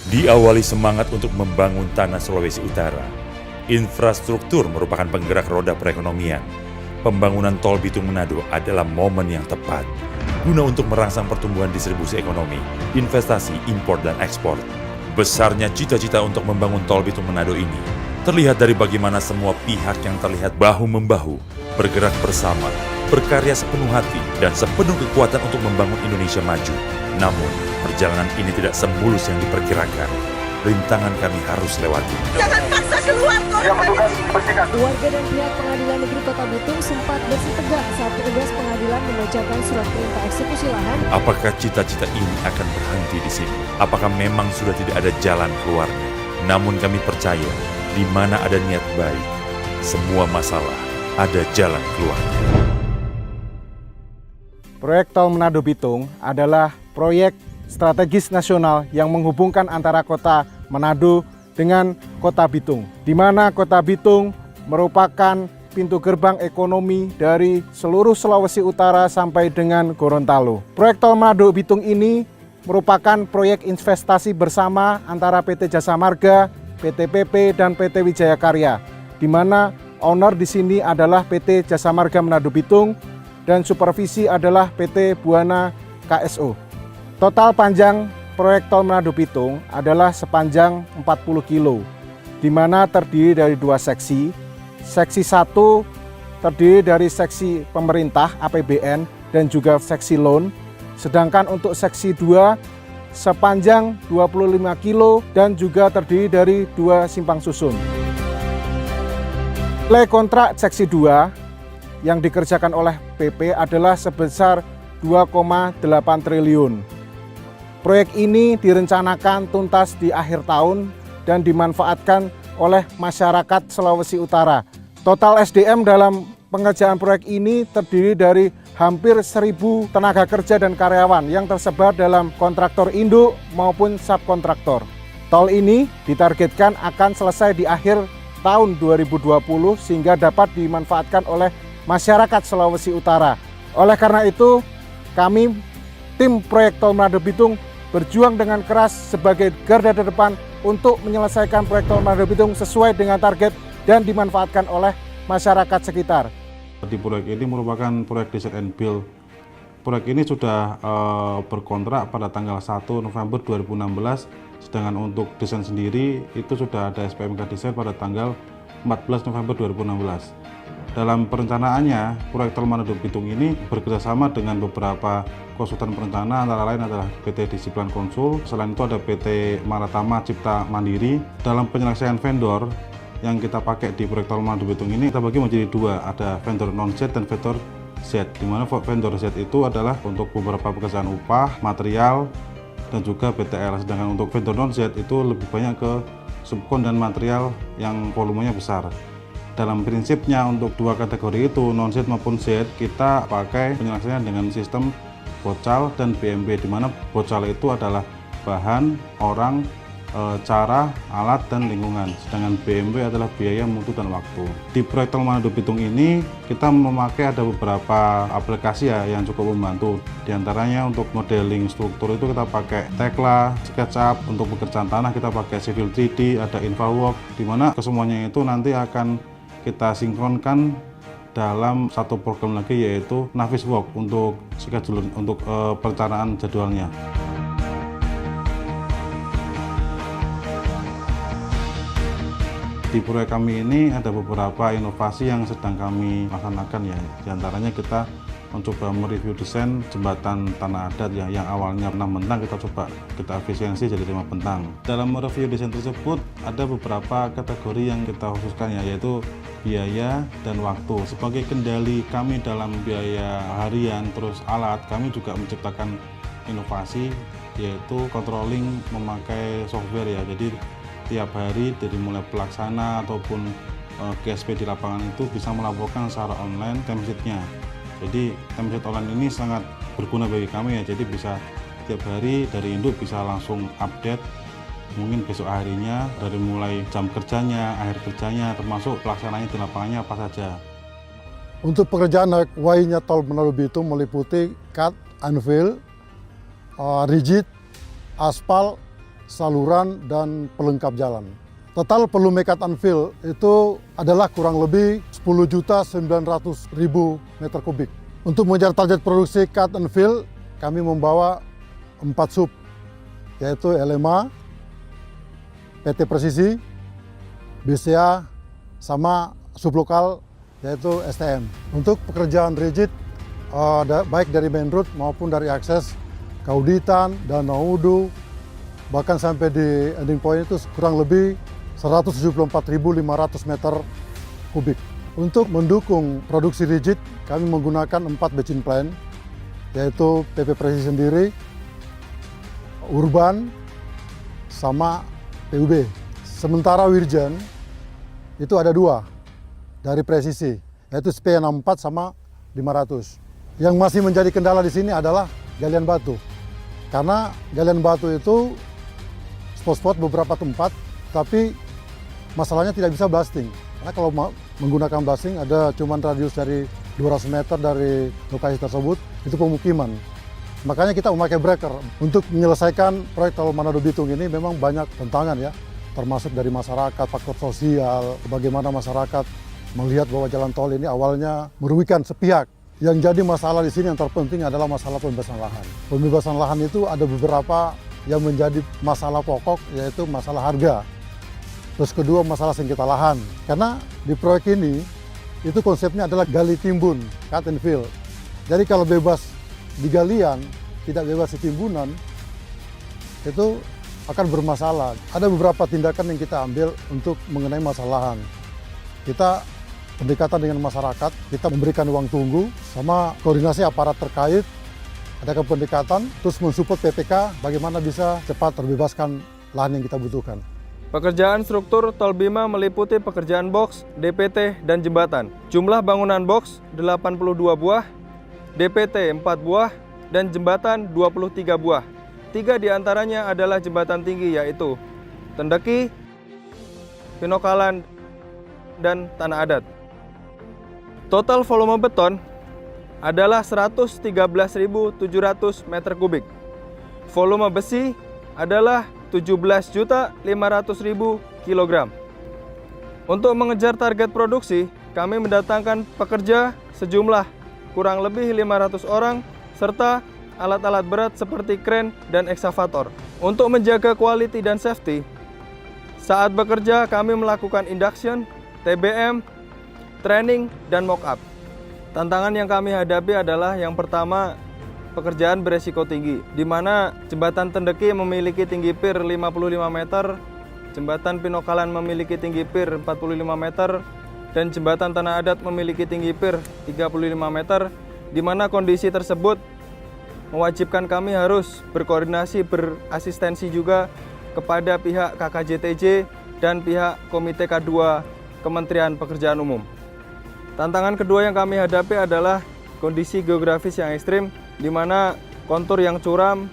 Diawali semangat untuk membangun tanah Sulawesi Utara, infrastruktur merupakan penggerak roda perekonomian. Pembangunan Tol Bitung Manado adalah momen yang tepat guna untuk merangsang pertumbuhan distribusi ekonomi, investasi, impor, dan ekspor. Besarnya cita-cita untuk membangun Tol Bitung Manado ini terlihat dari bagaimana semua pihak yang terlihat bahu-membahu bergerak bersama, berkarya sepenuh hati dan sepenuh kekuatan untuk membangun Indonesia maju. Namun, perjalanan ini tidak semulus yang diperkirakan. Rintangan kami harus lewati. Jangan paksa keluar Warga dan pihak Pengadilan Negeri Kota Bitung sempat bersih tegang saat petugas pengadilan membacakan surat perintah eksekusi lahan. Apakah cita-cita ini akan berhenti di sini? Apakah memang sudah tidak ada jalan keluarnya? Namun kami percaya, di mana ada niat baik, semua masalah ada jalan keluarnya. Proyek Tol Manado Bitung adalah proyek strategis nasional yang menghubungkan antara kota Manado dengan kota Bitung, di mana kota Bitung merupakan pintu gerbang ekonomi dari seluruh Sulawesi Utara sampai dengan Gorontalo. Proyek Tol Manado Bitung ini merupakan proyek investasi bersama antara PT Jasa Marga, PT PP, dan PT Wijaya Karya, di mana owner di sini adalah PT Jasa Marga Manado Bitung dan supervisi adalah PT Buana KSO. Total panjang proyek Tol Manado Bitung adalah sepanjang 40 kilo, di mana terdiri dari dua seksi. Seksi 1 terdiri dari seksi pemerintah APBN dan juga seksi loan, sedangkan untuk seksi 2 sepanjang 25 kilo dan juga terdiri dari dua simpang susun. Nilai kontrak seksi 2 yang dikerjakan oleh PP adalah sebesar 2,8 triliun. Proyek ini direncanakan tuntas di akhir tahun dan dimanfaatkan oleh masyarakat Sulawesi Utara. Total SDM dalam pengerjaan proyek ini terdiri dari hampir 1.000 tenaga kerja dan karyawan yang tersebar dalam kontraktor induk maupun subkontraktor. Tol ini ditargetkan akan selesai di akhir tahun 2020 sehingga dapat dimanfaatkan oleh masyarakat Sulawesi Utara. Oleh karena itu, kami tim proyek Tol Manado Bitung berjuang dengan keras sebagai garda terdepan untuk menyelesaikan proyek Tol Manado Bitung sesuai dengan target dan dimanfaatkan oleh masyarakat sekitar. Di proyek ini merupakan proyek design and build. Proyek ini sudah berkontrak pada tanggal 1 November 2016, sedangkan untuk desain sendiri itu sudah ada SPMK desain pada tanggal 14 November 2016. Dalam perencanaannya, proyek Tol Manado Bitung ini bekerjasama dengan beberapa konsultan perencana, antara lain adalah PT Disiplin Konsul, selain itu ada PT Maratama Cipta Mandiri. Dalam penyelesaian vendor yang kita pakai di proyek Tol Manado Bitung ini, kita bagi menjadi dua, ada vendor non-Z dan vendor Z, di mana vendor Z itu adalah untuk beberapa pekerjaan upah, material, dan juga BTL, sedangkan untuk vendor non-Z itu lebih banyak ke subkon dan material yang volumenya besar. Dalam prinsipnya untuk dua kategori itu, non-Z maupun Z, kita pakai penyelesaian dengan sistem bocal dan BMB, di mana bocal itu adalah bahan, orang, cara, alat, dan lingkungan, sedangkan BMB adalah biaya, mutu, dan waktu. Di proyek Tol Manado Bitung ini, kita memakai ada beberapa aplikasi yang cukup membantu. Di antaranya untuk modeling struktur itu kita pakai Tekla, SketchUp, untuk pekerjaan tanah kita pakai Civil 3D, ada InfraWorks, di mana kesemuanya itu nanti akan kita sinkronkan dalam satu program lagi, yaitu Navisworks untuk schedule, untuk perencanaan jadwalnya. Di proyek kami ini ada beberapa inovasi yang sedang kami laksanakan ya. Di antaranya kita mencoba mereview desain jembatan tanah adat yang awalnya 6 bentang kita efisiensi jadi 5 bentang. Dalam mereview desain tersebut ada beberapa kategori yang kita khususkan ya, yaitu biaya dan waktu. Sebagai kendali kami dalam biaya harian terus alat, kami juga menciptakan inovasi yaitu controlling memakai software ya. Jadi tiap hari dari mulai pelaksana ataupun GSP di lapangan itu bisa melaporkan secara online timesheet-nya. Jadi timesheet online ini sangat berguna bagi kami ya, jadi bisa tiap hari dari induk bisa langsung update mungkin besok harinya, dari mulai jam kerjanya, akhir kerjanya, termasuk pelaksananya di lapangannya apa saja. Untuk pekerjaan Y-nya Tol Manado Bitung meliputi cut, unveil, rigid, aspal, saluran, dan pelengkap jalan. Total volume cut and fill itu adalah kurang lebih 10.900.000 meter kubik. Untuk mengejar target produksi cut and fill, kami membawa 4 sub, yaitu LMA, PT Presisi, BCA, sama sublokal yaitu STM. Untuk pekerjaan rigid, baik dari main road maupun dari akses Kauditan, Danau Udu, bahkan sampai di ending point itu kurang lebih 174.500 meter kubik. Untuk mendukung produksi rigid, kami menggunakan 4 batching plant, yaitu PP Presisi sendiri, Urban, sama PUB. Sementara Wirjen itu ada 2 dari Presisi, yaitu SP64 sama 500. Yang masih menjadi kendala di sini adalah galian batu. Karena galian batu itu spot-spot beberapa tempat, tapi masalahnya tidak bisa blasting. Karena kalau menggunakan blasting ada cuman radius dari 200 meter dari lokasi tersebut, itu pemukiman. Makanya kita memakai breaker. Untuk menyelesaikan proyek Tol Manado Bitung ini memang banyak tantangan ya, termasuk dari masyarakat, faktor sosial, bagaimana masyarakat melihat bahwa jalan tol ini awalnya merugikan sepihak. Yang jadi masalah di sini yang terpenting adalah masalah pembebasan lahan. Pembebasan lahan itu ada beberapa yang menjadi masalah pokok, yaitu masalah harga. Terus kedua, masalah sengketa lahan. Karena di proyek ini, itu konsepnya adalah gali timbun, cut and fill. Jadi kalau bebas di galian, tidak bebas di timbunan, itu akan bermasalah. Ada beberapa tindakan yang kita ambil untuk mengenai masalah lahan. Kita pendekatan dengan masyarakat, kita memberikan uang tunggu, sama koordinasi aparat terkait, ada pendekatan, terus mensupport PPK bagaimana bisa cepat terbebaskan lahan yang kita butuhkan. Pekerjaan struktur Tol Bima meliputi pekerjaan box, DPT, dan jembatan. Jumlah bangunan box 82 buah, DPT 4 buah, dan jembatan 23 buah. 3 diantaranya adalah jembatan tinggi, yaitu Tendeki, Pinokalan, dan Tanah Adat. Total volume beton adalah 113.700 meter kubik. Volume besi adalah 17.500.000 kilogram. Untuk mengejar target produksi, kami mendatangkan pekerja sejumlah kurang lebih 500 orang serta alat-alat berat seperti kren dan eksavator. Untuk menjaga quality dan safety, saat bekerja kami melakukan induction, TBM, training, dan mock-up. Tantangan yang kami hadapi adalah yang pertama, pekerjaan beresiko tinggi, di mana jembatan Tendeki memiliki tinggi pier 55 meter, jembatan Pinokalan memiliki tinggi pier 45 meter, dan jembatan Tanah Adat memiliki tinggi pier 35 meter, di mana kondisi tersebut mewajibkan kami harus berkoordinasi, berasistensi juga kepada pihak KKJTJ dan pihak Komite K2 Kementerian Pekerjaan Umum. Tantangan kedua yang kami hadapi adalah kondisi geografis yang ekstrim, di mana kontur yang curam,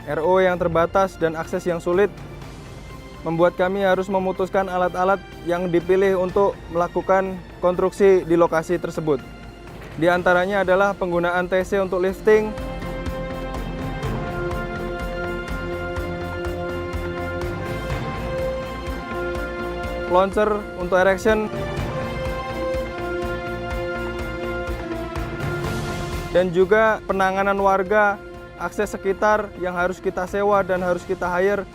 RO yang terbatas, dan akses yang sulit membuat kami harus memutuskan alat-alat yang dipilih untuk melakukan konstruksi di lokasi tersebut. Di antaranya adalah penggunaan TC untuk lifting, launcher untuk erection, dan juga penanganan warga, akses sekitar yang harus kita sewa dan harus kita hire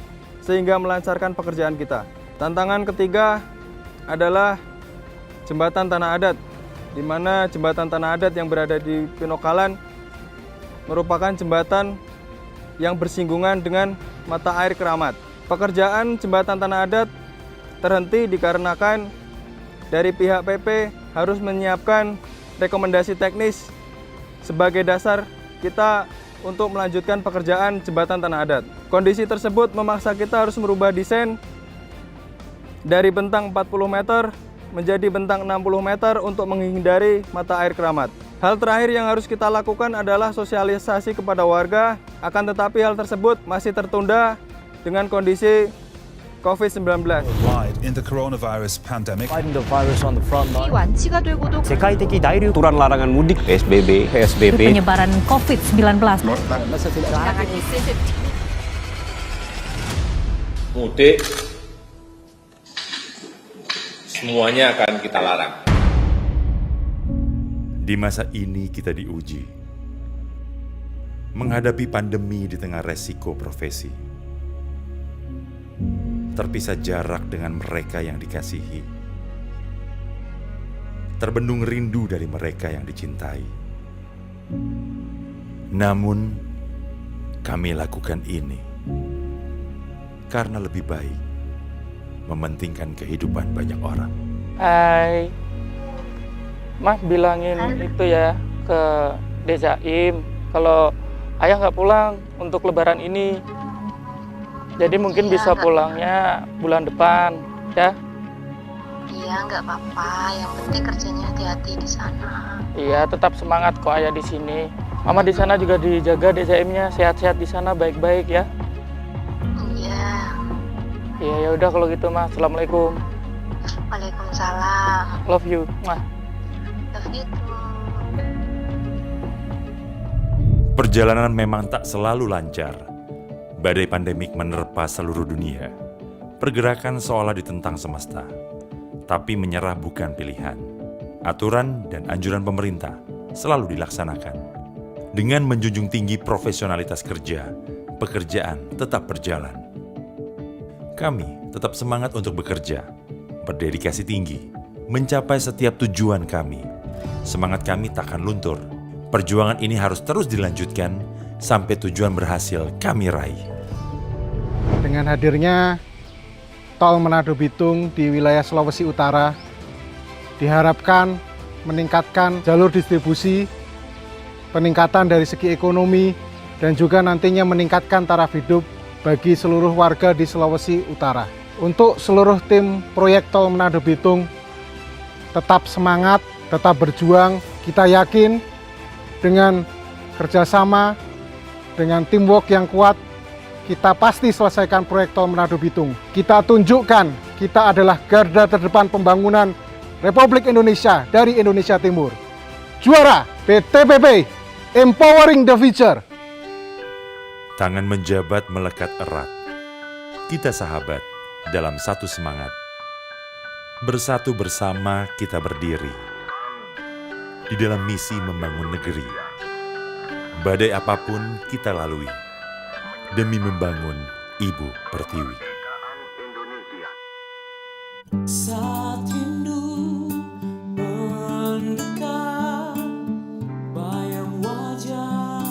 sehingga melancarkan pekerjaan kita. Tantangan ketiga adalah jembatan Tanah Adat, di mana jembatan Tanah Adat yang berada di Pinokalan merupakan jembatan yang bersinggungan dengan mata air Keramat. Pekerjaan jembatan Tanah Adat terhenti dikarenakan dari pihak PP harus menyiapkan rekomendasi teknis sebagai dasar kita untuk melanjutkan pekerjaan jembatan Tanah Adat. Kondisi tersebut memaksa kita harus merubah desain dari bentang 40 meter menjadi bentang 60 meter untuk menghindari mata air Keramat. Hal terakhir yang harus kita lakukan adalah sosialisasi kepada warga, akan tetapi hal tersebut masih tertunda dengan kondisi COVID-19. In the coronavirus pandemic, Fighting the virus on the front line. 완치가 되고도 세계적 나이류 도란 larangan mudik PSBB. penyebaran COVID-19. mudik, semuanya akan kita larang. Di masa ini kita diuji, menghadapi pandemi di tengah resiko profesi, terpisah jarak dengan mereka yang dikasihi, terbendung rindu dari mereka yang dicintai. Namun, kami lakukan ini karena lebih baik mementingkan kehidupan banyak orang. Hai, Mas bilangin itu ya ke Dejaim kalau ayah nggak pulang untuk lebaran ini. Jadi mungkin bisa pulangnya bulan depan, ya? Iya, nggak apa-apa. Yang penting kerjanya hati-hati di sana. Iya, tetap semangat kok ayah di sini. Mama di sana juga dijaga Dejaimnya, sehat-sehat di sana, baik-baik ya. Iya. Iya, ya udah kalau gitu, Mas. Assalamualaikum. Waalaikumsalam. Love you, Mas. Love you too. Perjalanan memang tak selalu lancar. Badai pandemik menerpa seluruh dunia. Pergerakan seolah ditentang semesta. Tapi menyerah bukan pilihan. Aturan dan anjuran pemerintah selalu dilaksanakan. Dengan menjunjung tinggi profesionalitas kerja, pekerjaan tetap berjalan. Kami tetap semangat untuk bekerja, berdedikasi tinggi, mencapai setiap tujuan kami. Semangat kami takkan luntur. Perjuangan ini harus terus dilanjutkan sampai tujuan berhasil kami raih. Dengan hadirnya tol Manado Bitung di wilayah Sulawesi Utara, diharapkan meningkatkan jalur distribusi, peningkatan dari segi ekonomi, dan juga nantinya meningkatkan taraf hidup bagi seluruh warga di Sulawesi Utara. Untuk seluruh tim proyek tol Manado Bitung, tetap semangat, tetap berjuang. Kita yakin dengan kerjasama, dengan teamwork yang kuat, kita pasti selesaikan proyek tol Manado Bitung. Kita tunjukkan kita adalah garda terdepan pembangunan Republik Indonesia dari Indonesia Timur. Juara PTPP, Empowering the Future. Tangan menjabat melekat erat. Kita sahabat dalam satu semangat. Bersatu bersama kita berdiri. Di dalam misi membangun negeri. Badai apapun kita lalui. Demi membangun Ibu Pertiwi. Saat rindu mendekat, bayang wajah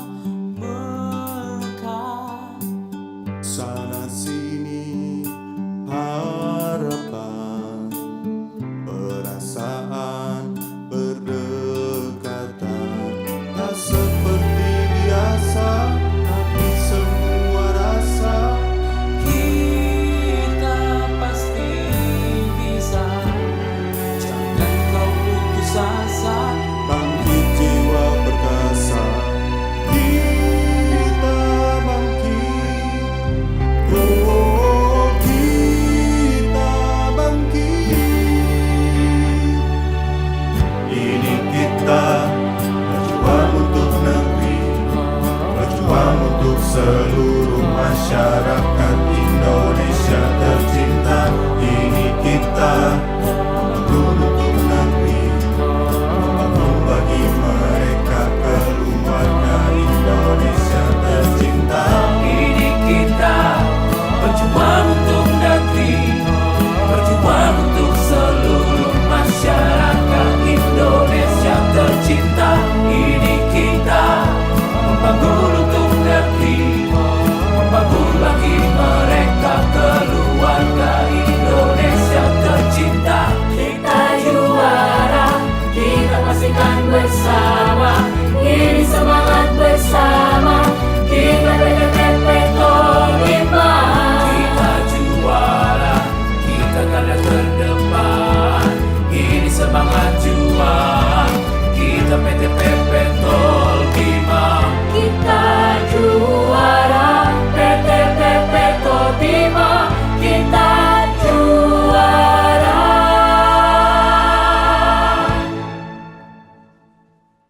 melekat. Sana sini harapan, perasaan berdekatan. Tak seperti biasa, tapi semua rasa Kita pasti bisa. Jangan kau putus asa. bangkit jiwa perkasa. Kita bangkit, oh kita bangkit. Ini kita berjuang untuk negeri, berjuang untuk seluruh masyarakat Indonesia tercinta. Ini kita bangun untuk negeri, bangun bagi mereka keluarga Indonesia tercinta. Ini kita berjuang untuk negeri,